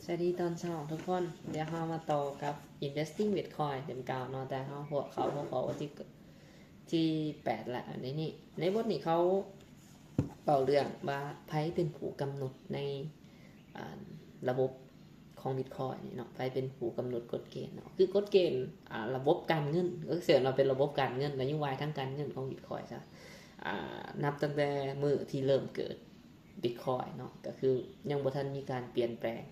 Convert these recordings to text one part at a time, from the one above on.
สวัสดีตอนเช้าทุกคนเดี๋ยวเรามาต่อกับ investing Bitcoin เต็มกาวเนาะแต่หัวเขาที่8ละในนี้ในบทนี้เขาเป่าเรื่องว่าไพ่เป็นผู้กำหนดในระบบของ Bitcoin นี่เนาะไพ่เป็นผู้กำหนดกฎเกณฑ์เนาะคือกฎเกณฑ์ระบบการเงินก็เสียเราเป็นระบบการเงินนโยบายทั้งการเงินของ Bitcoin ซะนับตั้งแต่มือที่เริ่มเกิด Bitcoin เนาะก็คือยังบ่ทันมีการเปลี่ยนแปลง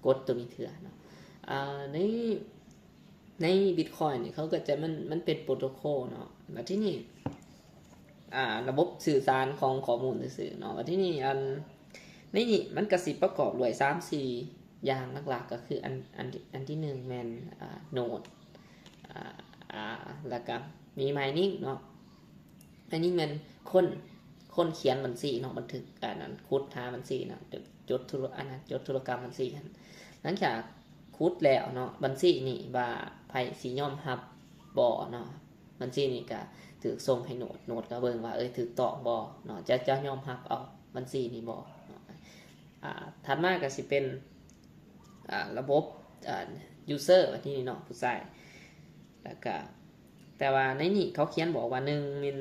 กฎตัวนี้เถื่อเนาะใน Bitcoin นี่เขาก็จะมันเป็นโปรโตโคอลเนาะแล้วที่นี่ระบบสื่อสารของข้อมูลสื่อเนาะแล้วที่นี่นี่มันกระสิบประกอบด้วย3-4 อย่างหลักๆก็คืออันที่1แมนโนดแล้วก็มี mining เนาะอันนี้มันคนเขียนบัญชีเนาะบันทึกนั้นคุดหาบัญชีเนาะจดธุรกรรมบัญชีหลังจากคุดแล้วเนาะบัญชีนี่ว่าไผสิยอมรับบ่เนาะบัญชีนี่ก็ถูกส่งให้โนดก็เบิ่งว่าถูกต้องบ่เนาะจะยอมรับเอาบัญชีนี่บ่ถัดมาก็สิเป็นระบบuser ที่นี่เนาะผู้ใช้แล้วก็แต่ว่าในนี้เขาเขียนบอกว่า1มัน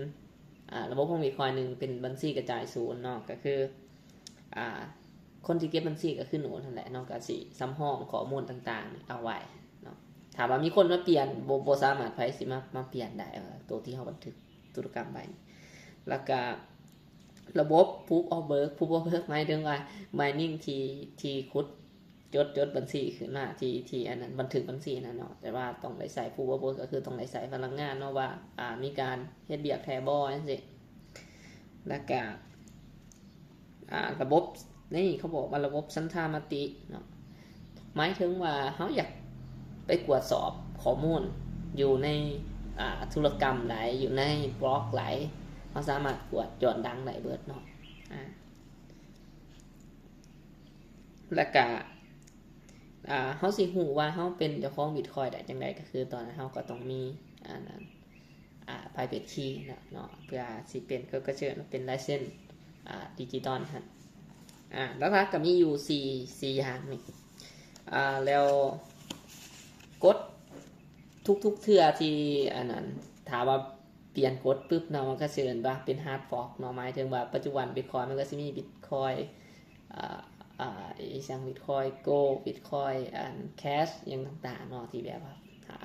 ระบบของ Bitcoin 1เป็นบัญชีกระจายศูนย์เนาะก็คือคนที่เก็บบัญชีก็คือโนดนั่นแหละเนาะก็สิซ้ำห้องข้อมูลต่างๆเอาไว้เนาะถามว่ามีคนมาเปลี่ยนบ่สามารถไผสิมาเปลี่ยนได้ตัวที่เฮาบันทึกธุรกรรมไว้แล้วก็ระบบ Proof of Work หมายถึงว่า mining ที่ขุดจดบัญชีขึ้นมาที่อันนั้นบันทึกบัญชีนั่นเนาะแต่ว่าต้องได้ใส่ Proof of Work ก็คือต้องได้ใส่พลังงานเนาะว่ามีการเฮ็ดเวียกแท้บ่จังซี่แล้วก็ระบบนี่เขาบอกว่าระบบสันธามติเนาะหมายถึงว่าเฮาอยากไปตรวจสอบข้อมูลอยู่ในธุรกรรมไหนอยู่ในบล็อกไหนเขาสามารถกวดจอดดังได้เบิดเนาะแล้วก็เขาสิฮู้ว่าเขาเป็นเจ้าของ Bitcoin ได้จังไดก็คือตอนนั้นเขาก็ต้องมีprivate key เนาะเพื่อสิเป็นก็เชิญเป็นลายเส้นดิจิตอลฮะแล้วก็มีอยู่4อย่างนี่แล้วกดทุกเทื่อที่อันนั้นถามว่าเปลี่ยนกฎปุ๊บเนาะมันก็เชิญว่าเป็น hard fork เนาะหมายถึงว่าปัจจุบัน Bitcoin มันก็สิมี Bitcoinอย่าง Bitcoin Go Bitcoin Cash อย่างต่างๆเนาะที่แบบว่า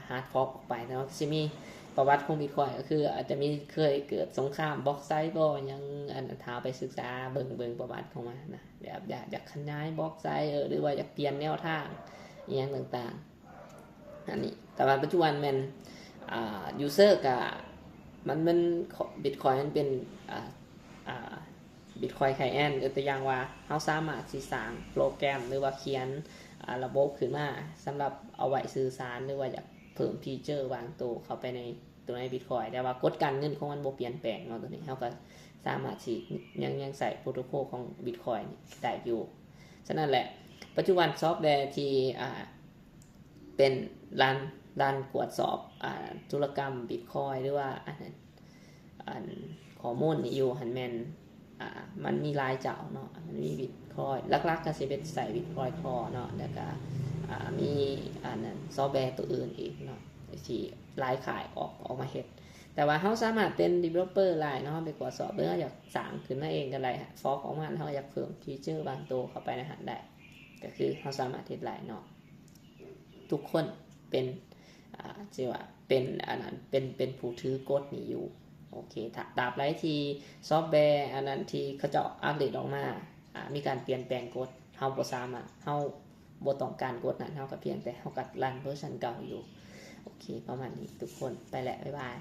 hard fork ออกไปเนาะสิมีประวัติของ Bitcoin ก็คืออาจจะมีเคยเกิดสงครามบล็อกไซต์บ่ยังท้าไปศึกษาเบิ่งประวัติของมันนะแบบอยากขยายบล็อกไซต์หรือว่าอยากเปลี่ยนแนวทางอย่างต่างๆอันนี้แต่ว่าปัจจุบันมันuser กับมัน Bitcoin มันเป็นBitcoin Client ตัวอย่างว่าเราสามารถสิสร้างโปรแกรมหรือว่าเขียนระบบขึ้นมาสำหรับเอาไว้สื่อสารหรือว่าอยากเพิ่มฟีเจอร์บางตัวเข้าไปในตัวใน Bitcoin แต่ว่ากฎการเงินของมันบ่เปลี่ยนแปลงเนาะตัวนี้เราก็สามารถสิยังใส่โปรโตโคลของ Bitcoin ได้อยู่ฉะนั้นแหละปัจจุบันซอฟต์แวร์ที่เป็นร้านกวดสอบธุรกรรม Bitcoin หรือว่าข้อมูลนี่อยู่หันแม่นมันมีหลายเจ้าเนาะมันมี Bitcoin หลักๆก็สิเป็นใส่ Bitcoin Core เนาะแล้วก็มีนั้นซอฟต์แวร์ตัวอื่นอีกเนาะที่รายขายออกมาเฮ็ดแต่ว่าเฮาสามารถเป็น developer ได้เนาะไปกวดสอบเพื่ออยากสร้างขึ้นมาเองก็ได้ฟอร์กออกมาเฮาอยากเพิ่มฟีเจอร์บางตัวเข้าไปในหันได้ก็คือเฮาสามารถเฮ็ดได้เนาะทุกคนเป็นชื่อว่าเป็นนั้นเป็นผู้ถือกฎนี้อยู่โอเคตราบใดที่ซอฟต์แวร์นั้นที่เขาจะอัปเดตออกมามีการเปลี่ยนแปลงกฎเฮาบ่สามารถเฮาบ่ต้องการกฎนั้นเฮาก็เพียงแต่เฮาก็รันเวอร์ชันเก่าอยู่โอเคประมาณนี้ทุกคนไปแล้วบ๊ายบาย